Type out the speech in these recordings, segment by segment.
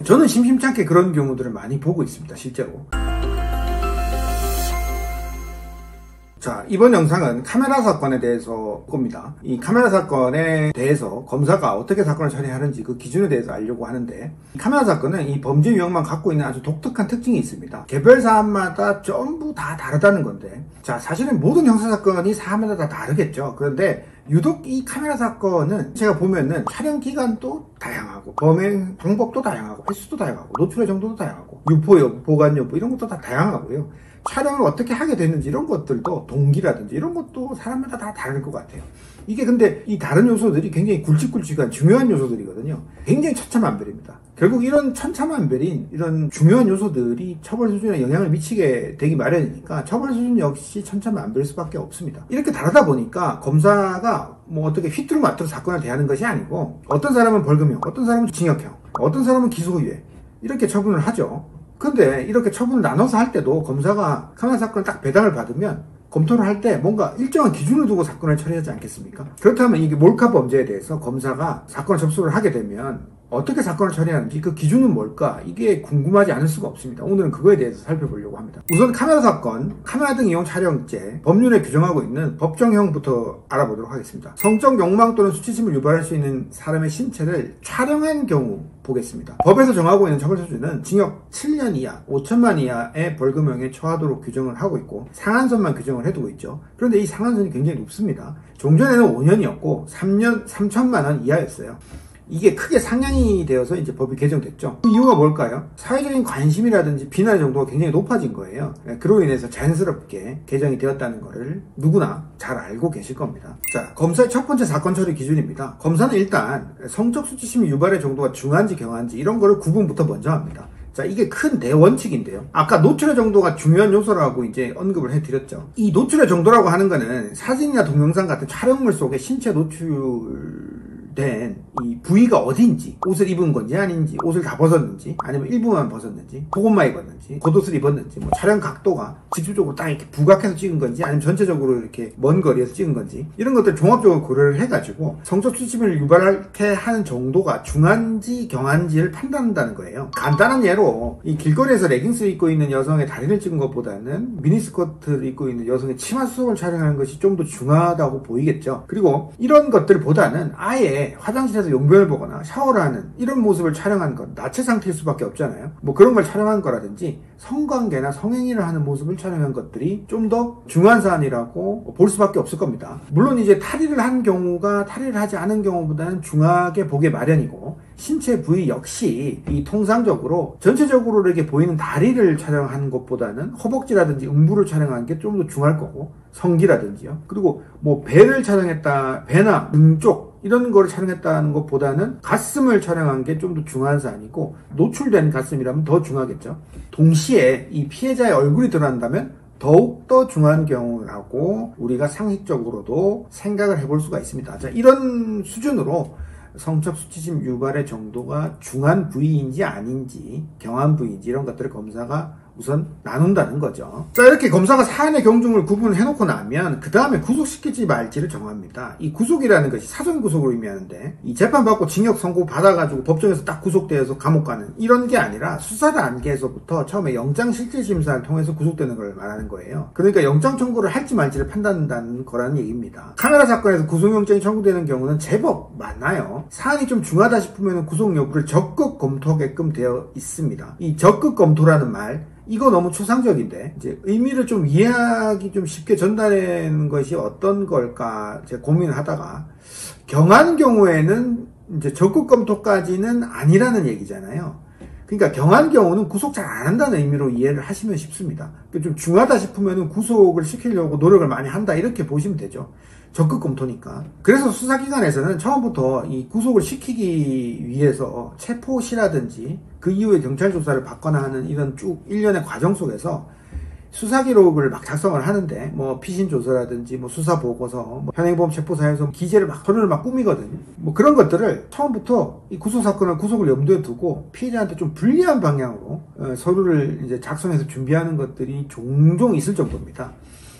저는 심심찮게 그런 경우들을 많이 보고 있습니다, 실제로. 자, 이번 영상은 카메라 사건에 대해서 봅니다. 이 카메라 사건에 대해서 검사가 어떻게 사건을 처리하는지 그 기준에 대해서 알려고 하는데, 카메라 사건은 이 범죄 유형만 갖고 있는 아주 독특한 특징이 있습니다. 개별 사안마다 전부 다 다르다는 건데, 자, 사실은 모든 형사사건이 사안마다 다 다르겠죠. 그런데 유독 이 카메라 사건은 제가 보면은 촬영 기간도 다양하고, 범행 방법도 다양하고, 횟수도 다양하고, 노출의 정도도 다양하고, 유포 여부, 보관 여부 이런 것도 다 다양하고요. 촬영을 어떻게 하게 됐는지 이런 것들도, 동기라든지 이런 것도 사람마다 다 다를 것 같아요. 이게 근데 이 다른 요소들이 굉장히 굵직굵직한 중요한 요소들이거든요. 굉장히 천차만별입니다. 결국 이런 천차만별인 이런 중요한 요소들이 처벌 수준에 영향을 미치게 되기 마련이니까 처벌 수준 역시 천차만별일 수밖에 없습니다. 이렇게 다르다 보니까 검사가 뭐 어떻게 휘뚜루마뚜루 사건을 대하는 것이 아니고, 어떤 사람은 벌금형, 어떤 사람은 징역형, 어떤 사람은 기소유예 이렇게 처분을 하죠. 근데 이렇게 처분을 나눠서 할 때도 검사가 카메라 사건을 딱 배당을 받으면 검토를 할 때 뭔가 일정한 기준을 두고 사건을 처리하지 않겠습니까? 그렇다면 이게 몰카 범죄에 대해서 검사가 사건을 접수를 하게 되면 어떻게 사건을 처리하는지 그 기준은 뭘까? 이게 궁금하지 않을 수가 없습니다. 오늘은 그거에 대해서 살펴보려고 합니다. 우선 카메라 사건, 카메라 등 이용 촬영죄, 법률에 규정하고 있는 법정형부터 알아보도록 하겠습니다. 성적 욕망 또는 수치심을 유발할 수 있는 사람의 신체를 촬영한 경우 보겠습니다. 법에서 정하고 있는 처벌 수준은 징역 7년 이하, 5천만 이하의 벌금형에 처하도록 규정을 하고 있고, 상한선만 규정을 해두고 있죠. 그런데 이 상한선이 굉장히 높습니다. 종전에는 5년이었고 3년 3천만 원 이하였어요. 이게 크게 상향이 되어서 이제 법이 개정됐죠. 그 이유가 뭘까요? 사회적인 관심이라든지 비난의 정도가 굉장히 높아진 거예요. 그로 인해서 자연스럽게 개정이 되었다는 것을 누구나 잘 알고 계실 겁니다. 자, 검사의 첫 번째 사건 처리 기준입니다. 검사는 일단 성적 수치심이 유발의 정도가 중한지 경한지 이런 거를 구분부터 먼저 합니다. 자, 이게 큰 대원칙인데요. 아까 노출의 정도가 중요한 요소라고 이제 언급을 해드렸죠. 이 노출의 정도라고 하는 거는 사진이나 동영상 같은 촬영물 속에 신체 노출된 이 부위가 어딘지, 옷을 입은 건지 아닌지, 옷을 다 벗었는지, 아니면 일부만 벗었는지, 속옷만 입었는지, 겉옷을 입었는지, 뭐 촬영 각도가 직접적으로 딱 이렇게 부각해서 찍은 건지, 아니면 전체적으로 이렇게 먼 거리에서 찍은 건지, 이런 것들 종합적으로 고려를 해가지고 성적 수치심을 유발하게 하는 정도가 중한지 경한지를 판단한다는 거예요. 간단한 예로 이 길거리에서 레깅스 입고 있는 여성의 다리를 찍은 것보다는 미니스커트를 입고 있는 여성의 치마 수속을 촬영하는 것이 좀 더 중하다고 보이겠죠. 그리고 이런 것들보다는 아예 화장실에서 용변을 보거나 샤워를 하는 이런 모습을 촬영한 건 나체 상태일 수밖에 없잖아요. 뭐 그런 걸 촬영한 거라든지 성관계나 성행위를 하는 모습을 촬영한 것들이 좀 더 중요한 사안이라고 볼 수밖에 없을 겁니다. 물론 이제 탈의를 한 경우가 탈의를 하지 않은 경우보다는 중하게 보기 마련이고, 신체 부위 역시 이 통상적으로 전체적으로 이렇게 보이는 다리를 촬영하는 것보다는 허벅지라든지 음부를 촬영하는 게 좀 더 중요할 거고, 성기라든지요. 그리고 뭐 배를 촬영했다, 배나 등 쪽 이런 거를 촬영했다는 것보다는 가슴을 촬영한 게 좀 더 중요한 사안이고, 노출된 가슴이라면 더 중요하겠죠. 동시에 이 피해자의 얼굴이 드러난다면 더욱더 중요한 경우라고 우리가 상식적으로도 생각을 해볼 수가 있습니다. 자, 이런 수준으로 성적 수치심 유발의 정도가 중한 부위인지 아닌지, 경한 부위인지 이런 것들을 검사가 우선 나눈다는 거죠. 자, 이렇게 검사가 사안의 경중을 구분해 놓고 나면 그 다음에 구속시킬지 말지를 정합니다. 이 구속이라는 것이 사전 구속을 의미하는데, 이 재판받고 징역 선고 받아가지고 법정에서 딱 구속되어서 감옥 가는 이런 게 아니라 수사 단계에서부터 처음에 영장실질심사를 통해서 구속되는 걸 말하는 거예요. 그러니까 영장 청구를 할지 말지를 판단한다는 거라는 얘기입니다. 카메라 사건에서 구속영장이 청구되는 경우는 제법 많아요. 사안이 좀 중하다 싶으면 구속 여부를 적극 검토하게끔 되어 있습니다. 이 적극 검토라는 말, 이거 너무 추상적인데 이제 의미를 좀 이해하기 좀 쉽게 전달하는 것이 어떤 걸까 제가 고민을 하다가, 경한 경우에는 이제 적극 검토까지는 아니라는 얘기잖아요. 그러니까 경한 경우는 구속 잘 안 한다는 의미로 이해를 하시면 쉽습니다. 좀 중하다 싶으면 구속을 시키려고 노력을 많이 한다 이렇게 보시면 되죠. 적극 검토니까. 그래서 수사기관에서는 처음부터 이 구속을 시키기 위해서 체포시라든지 그 이후에 경찰 조사를 받거나 하는 이런 쭉 일련의 과정 속에서 수사 기록을 막 작성을 하는데, 뭐 피신 조서라든지 뭐 수사 보고서, 뭐 현행범 체포사에서 기재를 막 서류를 막 꾸미거든요. 뭐 그런 것들을 처음부터 이 구속 사건을 구속을 염두에 두고 피해자한테 좀 불리한 방향으로 서류를 이제 작성해서 준비하는 것들이 종종 있을 정도입니다.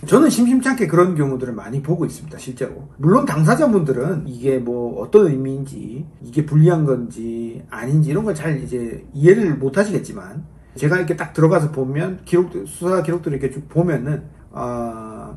저는 심심치 않게 그런 경우들을 많이 보고 있습니다, 실제로. 물론 당사자분들은 이게 뭐 어떤 의미인지, 이게 불리한 건지 아닌지 이런 걸 잘 이제 이해를 못 하시겠지만, 제가 이렇게 딱 들어가서 보면 수사 기록들을 이렇게 쭉 보면은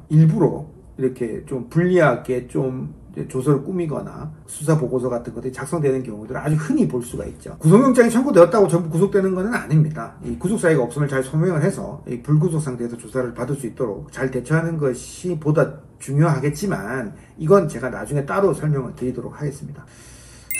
일부러 이렇게 좀 불리하게 좀 조서를 꾸미거나 수사 보고서 같은 것들이 작성되는 경우들을 아주 흔히 볼 수가 있죠. 구속영장이 청구되었다고 전부 구속되는 것은 아닙니다. 이 구속사유가 없음을 잘 소명을 해서 이 불구속 상태에서 조사를 받을 수 있도록 잘 대처하는 것이 보다 중요하겠지만, 이건 제가 나중에 따로 설명을 드리도록 하겠습니다.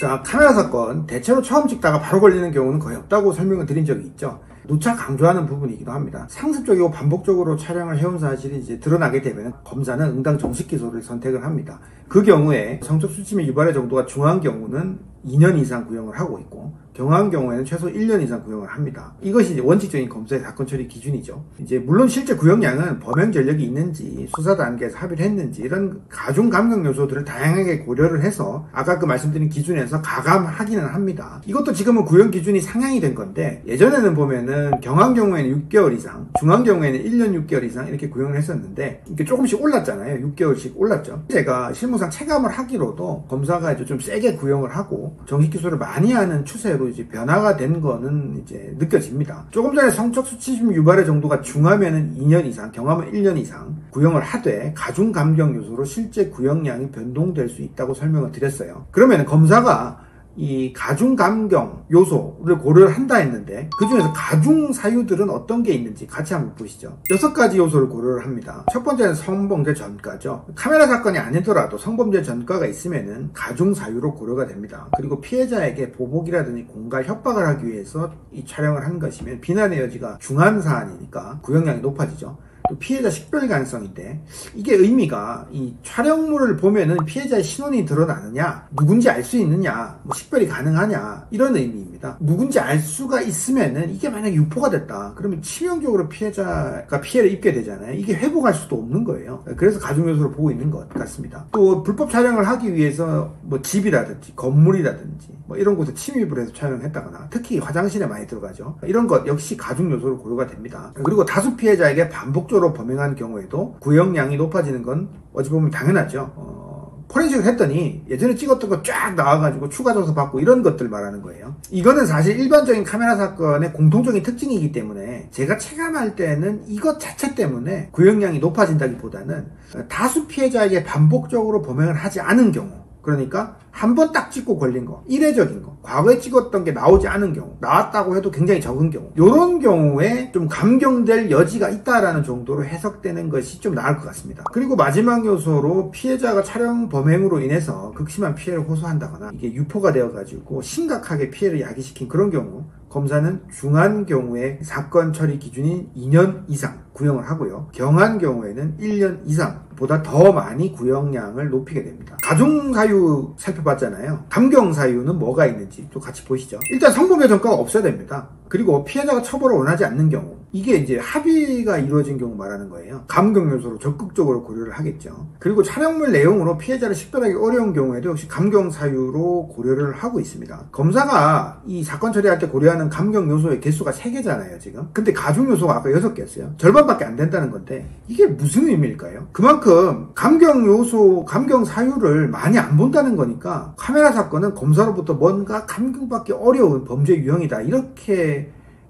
자, 카메라 사건 대체로 처음 찍다가 바로 걸리는 경우는 거의 없다고 설명을 드린 적이 있죠. 누차 강조하는 부분이기도 합니다. 상습적이고 반복적으로 촬영을 해온 사실이 이제 드러나게 되면 검사는 응당 정식 기소를 선택을 합니다. 그 경우에 성적 수치미 유발의 정도가 중한 경우는 2년 이상 구형을 하고 있고, 경한 경우에는 최소 1년 이상 구형을 합니다. 이것이 이제 원칙적인 검사의 사건 처리 기준이죠. 이제 물론 실제 구형량은 범행 전력이 있는지, 수사 단계에서 합의를 했는지, 이런 가중 감경 요소들을 다양하게 고려를 해서 아까 그 말씀드린 기준에서 가감하기는 합니다. 이것도 지금은 구형 기준이 상향이 된 건데, 예전에는 보면은 경한 경우에는 6개월 이상, 중한 경우에는 1년 6개월 이상 이렇게 구형을 했었는데, 이게 조금씩 올랐잖아요. 6개월씩 올랐죠. 제가 실무상 체감을 하기로도 검사가 이제 좀 세게 구형을 하고 정식 기소를 많이 하는 추세로 이제 변화가 된 거는 이제 느껴집니다. 조금 전에 성적 수치심 유발의 정도가 중하면은 2년 이상, 경하면 1년 이상 구형을 하되 가중 감경 요소로 실제 구형량이 변동될 수 있다고 설명을 드렸어요. 그러면 검사가 이 가중 감경 요소를 고려를 한다 했는데, 그 중에서 가중 사유들은 어떤 게 있는지 같이 한번 보시죠. 6가지 요소를 고려를 합니다. 첫 번째는 성범죄 전과죠. 카메라 사건이 아니더라도 성범죄 전과가 있으면은 가중 사유로 고려가 됩니다. 그리고 피해자에게 보복이라든지 공갈 협박을 하기 위해서 이 촬영을 한 것이면 비난의 여지가 중한 사안이니까 구형량이 높아지죠. 또 피해자 식별 가능성인데, 이게 의미가 이 촬영물을 보면은 피해자의 신원이 드러나느냐, 누군지 알 수 있느냐, 뭐 식별이 가능하냐, 이런 의미입니다. 누군지 알 수가 있으면은, 이게 만약에 유포가 됐다 그러면 치명적으로 피해자가 피해를 입게 되잖아요. 이게 회복할 수도 없는 거예요. 그래서 가중 요소로 보고 있는 것 같습니다. 또 불법 촬영을 하기 위해서 뭐 집이라든지 건물이라든지 뭐 이런 곳에 침입을 해서 촬영을 했다거나, 특히 화장실에 많이 들어가죠. 이런 것 역시 가중 요소로 고려가 됩니다. 그리고 다수 피해자에게 반복적으로 범행한 경우에도 구형량이 높아지는 건 어찌 보면 당연하죠. 포렌식을 했더니 예전에 찍었던 거 쫙 나와가지고 추가 조사 받고 이런 것들 말하는 거예요. 이거는 사실 일반적인 카메라 사건의 공통적인 특징이기 때문에 제가 체감할 때는 이것 자체 때문에 구형량이 높아진다기보다는 다수 피해자에게 반복적으로 범행을 하지 않은 경우, 그러니까 한 번 딱 찍고 걸린 거, 이례적인 거, 과거에 찍었던 게 나오지 않은 경우, 나왔다고 해도 굉장히 적은 경우, 이런 경우에 좀 감경될 여지가 있다라는 정도로 해석되는 것이 좀 나을 것 같습니다. 그리고 마지막 요소로 피해자가 촬영 범행으로 인해서 극심한 피해를 호소한다거나 이게 유포가 되어가지고 심각하게 피해를 야기시킨 그런 경우, 검사는 중한 경우에 사건 처리 기준인 2년 이상 구형을 하고요. 경한 경우에는 1년 이상보다 더 많이 구형량을 높이게 됩니다. 가중 사유 살펴봤잖아요. 감경 사유는 뭐가 있는지 또 같이 보시죠. 일단 성범죄 전과가 없어야 됩니다. 그리고 피해자가 처벌을 원하지 않는 경우, 이게 이제 합의가 이루어진 경우 말하는 거예요. 감경 요소로 적극적으로 고려를 하겠죠. 그리고 촬영물 내용으로 피해자를 식별하기 어려운 경우에도 역시 감경 사유로 고려를 하고 있습니다. 검사가 이 사건 처리할 때 고려하는 감경 요소의 개수가 3개잖아요, 지금. 근데 가중 요소가 아까 6개였어요. 절반밖에 안 된다는 건데, 이게 무슨 의미일까요? 그만큼 감경 요소, 감경 사유를 많이 안 본다는 거니까 카메라 사건은 검사로부터 뭔가 감경받기 어려운 범죄 유형이다, 이렇게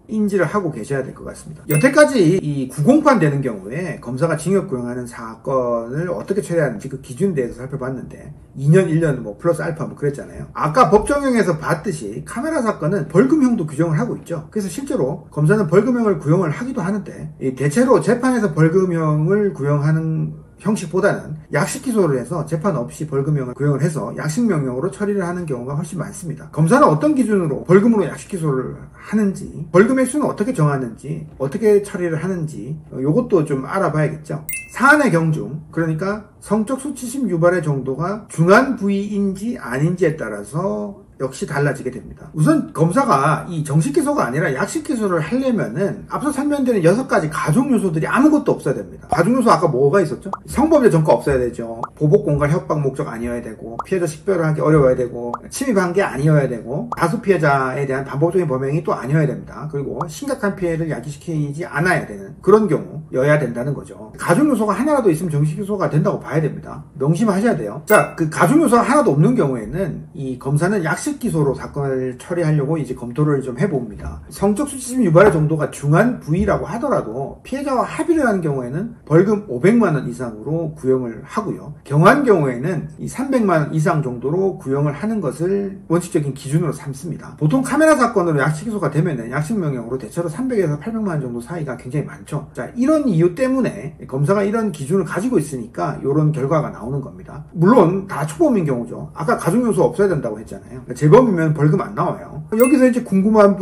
인지를 하고 계셔야 될 것 같습니다. 여태까지 이 구공판 되는 경우에 검사가 징역 구형하는 사건을 어떻게 처리하는지 그 기준에 대해서 살펴봤는데, 2년, 1년 뭐 플러스 알파 뭐 그랬잖아요. 아까 법정형에서 봤듯이 카메라 사건은 벌금형도 규정을 하고 있죠. 그래서 실제로 검사는 벌금형을 구형을 하기도 하는데, 대체로 재판에서 벌금형을 구형하는 형식보다는 약식 기소를 해서 재판 없이 벌금형을 구형을 해서 약식 명령으로 처리를 하는 경우가 훨씬 많습니다. 검사는 어떤 기준으로 벌금으로 약식 기소를 하는지, 벌금의 수는 어떻게 정하는지, 어떻게 처리를 하는지 요것도 좀 알아봐야겠죠. 사안의 경중, 그러니까 성적 수치심 유발의 정도가 중한 부위인지 아닌지에 따라서 역시 달라지게 됩니다. 우선 검사가 이 정식 기소가 아니라 약식 기소를 하려면은 앞서 설명드린 6가지 가중 요소들이 아무것도 없어야 됩니다. 가중 요소 아까 뭐가 있었죠? 성범죄 전과 없어야 되죠. 보복, 공갈, 협박 목적 아니어야 되고, 피해자 식별을 하기 어려워야 되고, 침입한 게 아니어야 되고, 다수 피해자에 대한 반복적인 범행이 또 아니어야 됩니다. 그리고 심각한 피해를 야기시키지 않아야 되는 그런 경우여야 된다는 거죠. 가중 요소가 하나라도 있으면 정식 기소가 된다고 봐야 됩니다. 명심하셔야 돼요. 자, 그 가중 요소가 하나도 없는 경우에는 이 검사는 약식 기소로 사건을 처리하려고 이제 검토를 좀 해봅니다. 성적 수치심 유발의 정도가 중한 부위라고 하더라도 피해자와 합의를 하는 경우에는 벌금 500만 원 이상으로 구형을 하고요. 경한 경우에는 이 300만 원 이상 정도로 구형을 하는 것을 원칙적인 기준으로 삼습니다. 보통 카메라 사건으로 약식 기소가 되면은 약식 명령으로 대체로 300에서 800만 원 정도 사이가 굉장히 많죠. 자, 이런 이유 때문에 검사가 이런 기준을 가지고 있으니까 이런 결과가 나오는 겁니다. 물론 다 초범인 경우죠. 아까 가중 요소 없어야 된다고 했잖아요. 재범이면 벌금 안 나와요. 여기서 이제 궁금한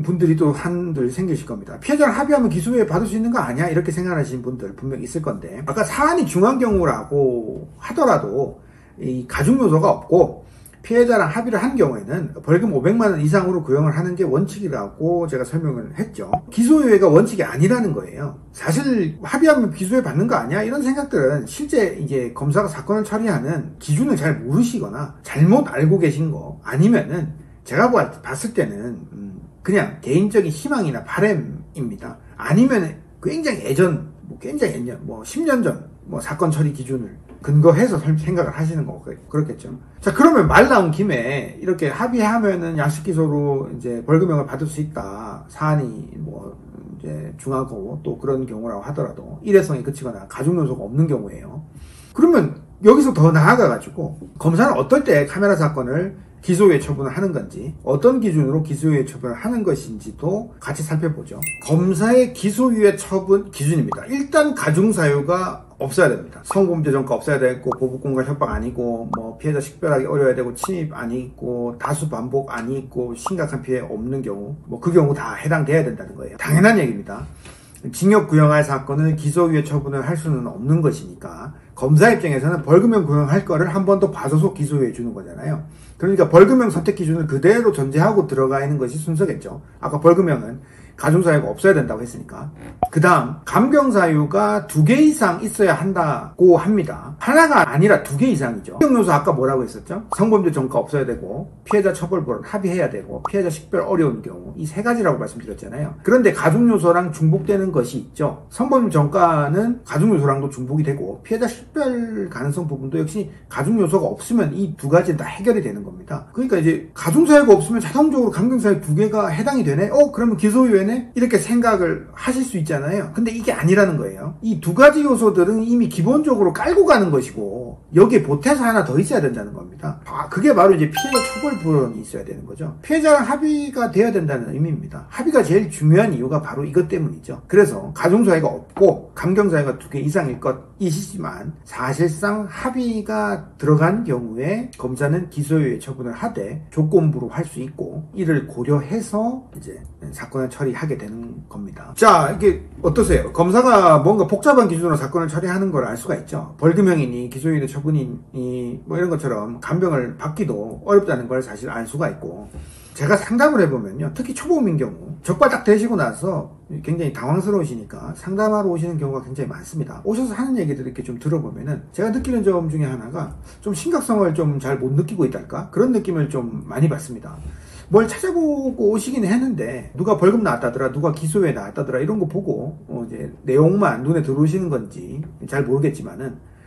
분들이 또 한들 생기실 겁니다. 피해자랑 합의하면 기소유예 받을 수 있는 거 아니야? 이렇게 생각하시는 분들 분명 있을 건데, 아까 사안이 중한 경우라고 하더라도 이 가중 요소가 없고 피해자랑 합의를 한 경우에는 벌금 500만 원 이상으로 구형을 하는 게 원칙이라고 제가 설명을 했죠. 기소유예가 원칙이 아니라는 거예요. 사실 합의하면 기소유예 받는 거 아니야? 이런 생각들은 실제 이제 검사가 사건을 처리하는 기준을 잘 모르시거나 잘못 알고 계신 거, 아니면은 제가 봤을 때는 그냥 개인적인 희망이나 바람입니다. 아니면 굉장히 예전, 굉장히 예년, 10년 전 사건 처리 기준을 근거해서 생각을 하시는 거고 그렇겠죠. 자, 그러면 말 나온 김에 이렇게 합의하면은 약식 기소로 이제 벌금형을 받을 수 있다. 사안이 이제 중하고 또 그런 경우라고 하더라도 일회성이 그치거나 가중 요소가 없는 경우에요. 그러면 여기서 더 나아가가지고 검사는 어떨 때 카메라 사건을 기소유예 처분을 하는 건지, 어떤 기준으로 기소유예 처분을 하는 것인지도 같이 살펴보죠. 검사의 기소유예 처분 기준입니다. 일단 가중사유가 없어야 됩니다. 성범죄 전과 없어야 되고, 보복공갈 협박 아니고, 피해자 식별하기 어려워야 되고, 침입 아니고, 다수 반복 아니고, 심각한 피해 없는 경우, 그 경우 다 해당돼야 된다는 거예요. 당연한 얘기입니다. 징역 구형할 사건을 기소유예 처분을 할 수는 없는 것이니까 검사 입장에서는 벌금형 구형할 거를 한 번 더 봐줘서 기소유예 주는 거잖아요. 그러니까 벌금형 선택 기준을 그대로 전제하고 들어가 있는 것이 순서겠죠. 아까 벌금형은 가중사유가 없어야 된다고 했으니까. 그 다음 감경사유가 2개 이상 있어야 한다고 합니다. 하나가 아니라 2개 이상이죠. 감경요소 아까 뭐라고 했었죠? 성범죄 전과 없어야 되고, 피해자 처벌보는 합의해야 되고, 피해자 식별 어려운 경우, 이 3가지라고 말씀드렸잖아요. 그런데 가중요소랑 중복되는 것이 있죠. 성범죄 전과는 가중요소랑도 중복이 되고, 피해자 식별 가능성 부분도 역시 가중요소가 없으면 이 2가지는 다 해결이 되는 겁니다. 그러니까 이제 가중사유가 없으면 자동적으로 감경사유 2개가 해당이 되네? 그러면 기소유예 이렇게 생각을 하실 수 있잖아요. 근데 이게 아니라는 거예요. 이 2가지 요소들은 이미 기본적으로 깔고 가는 것이고, 여기에 보태서 하나 더 있어야 된다는 겁니다. 그게 바로 이제 피해자 처벌불원이 있어야 되는 거죠. 피해자랑 합의가 돼야 된다는 의미입니다. 합의가 제일 중요한 이유가 바로 이것 때문이죠. 그래서 가중사유가 없고 감경사유가 2개 이상일 것이시지만 사실상 합의가 들어간 경우에 검사는 기소유예 처분을 하되 조건부로 할 수 있고, 이를 고려해서 이제 사건을 처리하게 되는 겁니다. 자, 이게 어떠세요? 검사가 뭔가 복잡한 기준으로 사건을 처리하는 걸 알 수가 있죠. 벌금형이니 기소유예 처분이니 이런 것처럼 감경을 받기도 어렵다는 걸 사실 알 수가 있고, 제가 상담을 해보면요, 특히 초범인 경우 적발 딱 되시고 나서 굉장히 당황스러우시니까 상담하러 오시는 경우가 굉장히 많습니다. 오셔서 하는 얘기들 이렇게 좀 들어보면은 제가 느끼는 점 중에 하나가 좀 심각성을 좀 잘 못 느끼고 있달까? 그런 느낌을 좀 많이 받습니다. 뭘 찾아보고 오시긴 했는데 누가 벌금 나왔다더라, 누가 기소유예 나왔다더라, 이런 거 보고 이제 내용만 눈에 들어오시는 건지 잘 모르겠지만은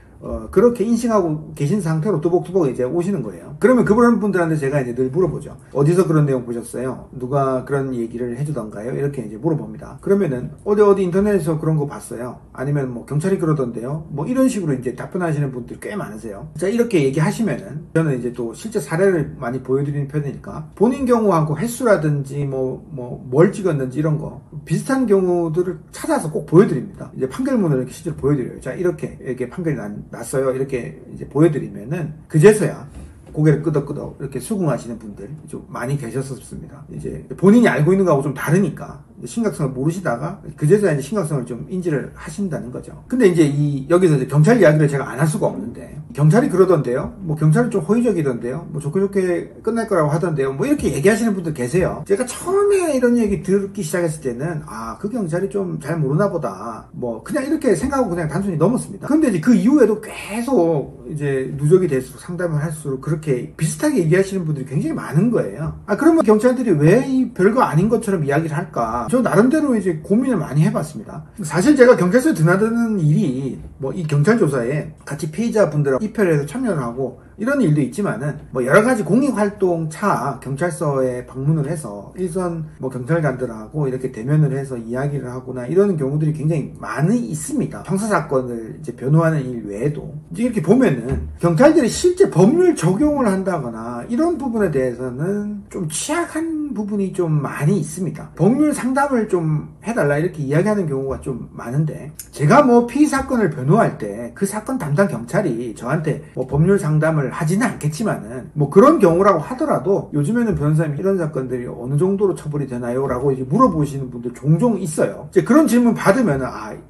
그렇게 인식하고 계신 상태로 뚜벅뚜벅 이제 오시는 거예요. 그러면 그런 분들한테 제가 이제 늘 물어보죠. 어디서 그런 내용 보셨어요? 누가 그런 얘기를 해주던가요? 이렇게 이제 물어봅니다. 그러면은 어디 인터넷에서 그런 거 봤어요. 아니면 경찰이 그러던데요. 이런 식으로 이제 답변하시는 분들이 꽤 많으세요. 자, 이렇게 얘기하시면은 저는 이제 또 실제 사례를 많이 보여드리는 편이니까 본인 경우하고 횟수라든지 뭘 찍었는지 이런 거 비슷한 경우들을 찾아서 꼭 보여드립니다. 이제 판결문을 이렇게 실제로 보여드려요. 자, 이렇게 판결이 났어요. 이렇게 이제 보여드리면은 그제서야 고개를 끄덕끄덕 이렇게 수긍하시는 분들 좀 많이 계셨었습니다. 이제 본인이 알고 있는 거하고 좀 다르니까 심각성을 모르시다가 그제서야 이제 심각성을 좀 인지를 하신다는 거죠. 근데 이제 여기서 이제 경찰 이야기를 제가 안 할 수가 없는데, 경찰이 그러던데요. 뭐 경찰은 좀 호의적이던데요. 뭐 좋게 좋게 끝날 거라고 하던데요. 뭐 이렇게 얘기하시는 분들 계세요. 제가 처음에 이런 얘기 듣기 시작했을 때는 그 경찰이 좀 잘 모르나 보다. 뭐 그냥 이렇게 생각하고 그냥 단순히 넘었습니다. 그런데 이제 그 이후에도 계속 이제 누적이 될수록 상담을 할수록 그렇게 비슷하게 얘기하시는 분들이 굉장히 많은 거예요. 그러면 경찰들이 왜 이 별거 아닌 것처럼 이야기를 할까? 저 나름대로 이제 고민을 많이 해봤습니다. 사실 제가 경찰서에 드나드는 일이 뭐 이 경찰 조사에 같이 피의자분들하고 입회를 해서 참여를 하고 이런 일도 있지만은 뭐 여러 가지 공익활동 차 경찰서에 방문을 해서 일선 뭐 경찰관들하고 이렇게 대면을 해서 이야기를 하거나 이러는 경우들이 굉장히 많이 있습니다. 형사사건을 이제 변호하는 일 외에도 이제 이렇게 보면은 경찰들이 실제 법률 적용을 한다거나 이런 부분에 대해서는 좀 취약한 부분이 좀 많이 있습니다. 법률 상담을 좀 해달라 이렇게 이야기하는 경우가 좀 많은데 제가 뭐 피의 사건을 변호할 때 그 사건 담당 경찰이 저한테 뭐 법률 상담을 하지는 않겠지만은 뭐 그런 경우라고 하더라도 요즘에는 변호사님 이런 사건들이 어느 정도로 처벌이 되나요? 라고 이제 물어보시는 분들 종종 있어요. 이제 그런 질문 받으면은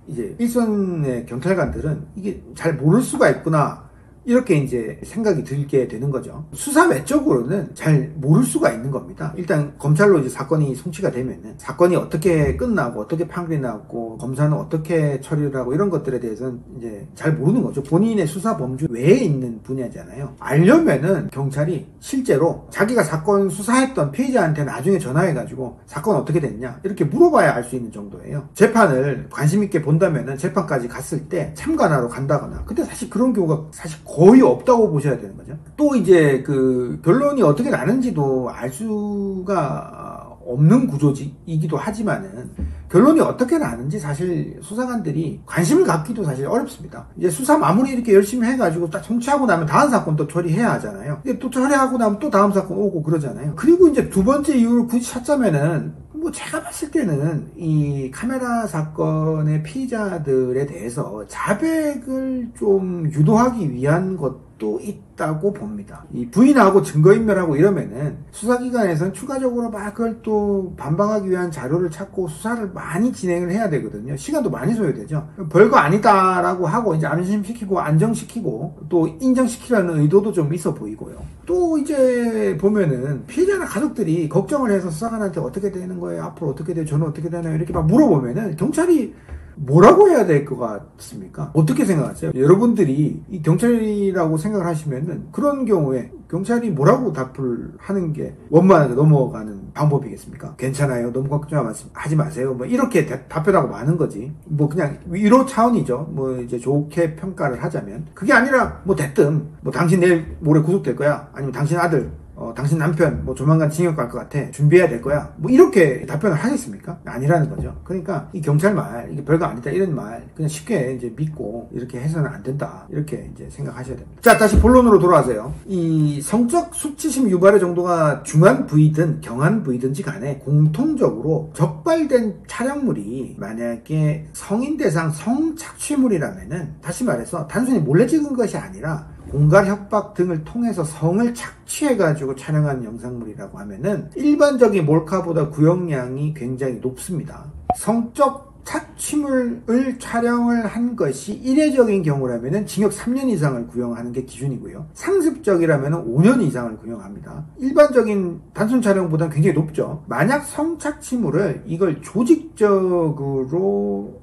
이제 일선의 경찰관들은 이게 잘 모를 수가 있구나. 이렇게 이제 생각이 들게 되는 거죠. 수사 외적으로는 잘 모를 수가 있는 겁니다. 일단 검찰로 이제 사건이 송치가 되면은 사건이 어떻게 끝나고 어떻게 판결이 나고 검사는 어떻게 처리를 하고 이런 것들에 대해서는 이제 잘 모르는 거죠. 본인의 수사 범주 외에 있는 분야잖아요. 알려면은 경찰이 실제로 자기가 사건 수사했던 피해자한테 나중에 전화해가지고 사건 어떻게 됐냐 이렇게 물어봐야 알 수 있는 정도예요. 재판을 관심 있게 본다면은 재판까지 갔을 때 참관하러 간다거나 근데 사실 그런 경우가 사실 거의 없다고 보셔야 되는 거죠. 또 이제 그 결론이 어떻게 나는지도 알 수가 없는 구조이기도 하지만은 결론이 어떻게 나는지 사실 수사관들이 관심을 갖기도 사실 어렵습니다. 이제 수사 마무리 이렇게 열심히 해가지고 딱 송치하고 나면 다음 사건 또 처리해야 하잖아요. 또 처리하고 나면 또 다음 사건 오고 그러잖아요. 그리고 이제 두 번째 이유를 굳이 찾자면은 뭐 제가 봤을 때는 이 카메라 사건의 피의자들에 대해서 자백을 좀 유도하기 위한 것도 있다고 봅니다. 이 부인하고 증거인멸하고 이러면은 수사기관에서는 추가적으로 막 그걸 또 반박하기 위한 자료를 찾고 수사를 많이 진행을 해야 되거든요. 시간도 많이 소요되죠. 별거 아니다라고 하고 이제 안심시키고 안정시키고 또 인정시키려는 의도도 좀 있어 보이고요. 또 이제 보면은 피해자나 가족들이 걱정을 해서 수사관한테 어떻게 되는 거예요? 앞으로 어떻게 돼요? 저는 어떻게 되나요? 이렇게 막 물어보면은 경찰이 뭐라고 해야 될 것 같습니까? 어떻게 생각하세요? 여러분들이 이 경찰이라고 생각을 하시면은 그런 경우에 경찰이 뭐라고 답을 하는 게 원만하게 넘어가는 방법이겠습니까? 괜찮아요. 너무 걱정하지 마세요. 뭐 이렇게 답변하고 마는 거지. 뭐 그냥 위로 차원이죠. 뭐 이제 좋게 평가를 하자면 그게 아니라 뭐 됐든 뭐 당신 내일 모레 구속될 거야. 아니면 당신 아들 당신 남편 뭐 조만간 징역 갈 것 같아. 준비해야 될 거야. 뭐 이렇게 답변을 하겠습니까? 아니라는 거죠. 그러니까 이 경찰 말 이게 별거 아니다 이런 말 그냥 쉽게 이제 믿고 이렇게 해서는 안 된다. 이렇게 이제 생각하셔야 됩니다. 자, 다시 본론으로 돌아와서요. 이 성적 수치심 유발의 정도가 중한 부위든 경한 부위든지 간에 공통적으로 적발된 촬영물이 만약에 성인 대상 성착취물이라면은 다시 말해서 단순히 몰래 찍은 것이 아니라 공갈 협박 등을 통해서 성을 착취해가지고 촬영한 영상물이라고 하면은 일반적인 몰카보다 구형량이 굉장히 높습니다. 성적 착취물을 촬영을 한 것이 일회적인 경우라면은 징역 3년 이상을 구형하는 게 기준이고요. 상습적이라면은 5년 이상을 구형합니다. 일반적인 단순 촬영보다는 굉장히 높죠. 만약 성착취물을 이걸 조직적으로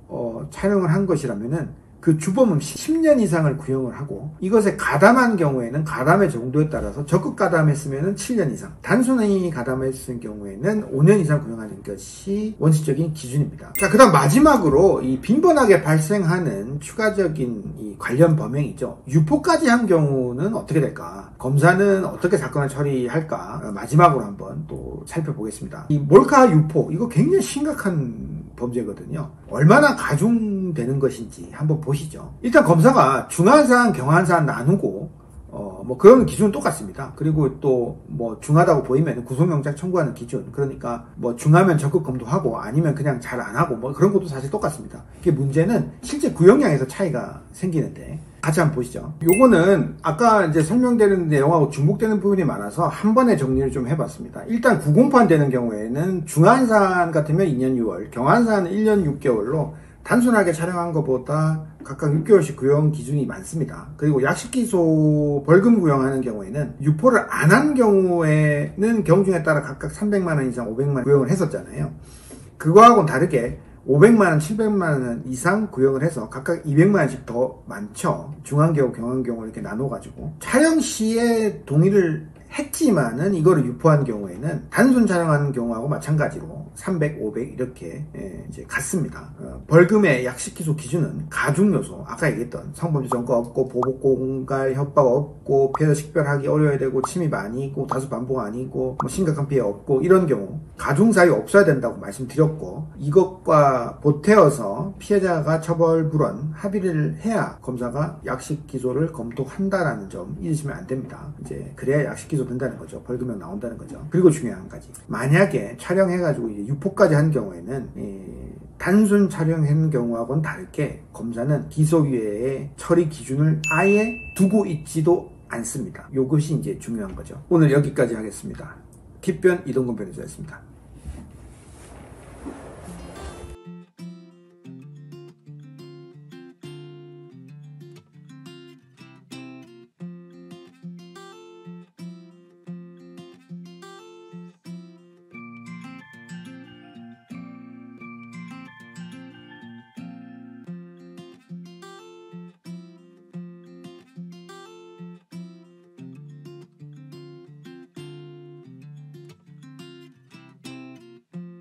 촬영을 한 것이라면은 그 주범은 10년 이상을 구형을 하고 이것에 가담한 경우에는 가담의 정도에 따라서 적극 가담했으면 7년 이상 단순히 가담했을 경우에는 5년 이상 구형하는 것이 원칙적인 기준입니다. 자, 그 다음 마지막으로 이 빈번하게 발생하는 추가적인 이 관련 범행이죠. 유포까지 한 경우는 어떻게 될까? 검사는 어떻게 사건을 처리할까? 마지막으로 한번 또 살펴보겠습니다. 이 몰카 유포 이거 굉장히 심각한 범죄거든요. 얼마나 가중되는 것인지 한번 보시죠. 일단 검사가 중한사안, 경한사안 나누고 뭐 그런 기준은 똑같습니다. 그리고 또 뭐 중하다고 보이면 구속영장 청구하는 기준, 그러니까 뭐 중하면 적극 검토하고 아니면 그냥 잘 안 하고 뭐 그런 것도 사실 똑같습니다. 이게 문제는 실제 구형량에서 차이가 생기는데 같이 한번 보시죠. 요거는 아까 이제 설명되는 내용하고 중복되는 부분이 많아서 한 번에 정리를 좀 해봤습니다. 일단 구공판 되는 경우에는 중한사안 같으면 2년 6월, 경한사안은 1년 6개월로 단순하게 촬영한 것보다 각각 6개월씩 구형 기준이 많습니다. 그리고 약식기소 벌금 구형하는 경우에는 유포를 안 한 경우에는 경중에 따라 각각 300만원 이상 500만원 구형을 했었잖아요. 그거하고는 다르게 500만원, 700만원 이상 구형을 해서 각각 200만원씩 더 많죠. 중한경우, 경한경우 이렇게 나눠가지고 촬영 시에 동의를 했지만은 이거를 유포한 경우에는 단순 촬영하는 경우하고 마찬가지로 300, 500 이렇게 이제 같습니다. 벌금의 약식기소 기준은 가중요소, 아까 얘기했던 성범죄 전과 없고 보복 공갈 협박 없고 피해자 식별하기 어려워야 되고 침입 아니고 다수 반복 아니고 뭐 심각한 피해 없고 이런 경우 가중사유 없어야 된다고 말씀드렸고, 이것과 보태어서 피해자가 처벌불원 합의를 해야 검사가 약식기소를 검토한다라는 점 잊으시면 안 됩니다. 이제 그래야 약식기소 된다는 거죠. 벌금형 나온다는 거죠. 그리고 중요한 한 가지, 만약에 촬영해가지고 이제 유포까지 한 경우에는 단순 촬영한 경우하고는 다르게 검사는 기소유예의 처리 기준을 아예 두고 있지도 않습니다. 이것이 이제 중요한 거죠. 오늘 여기까지 하겠습니다. kit변 이동건 변호사였습니다.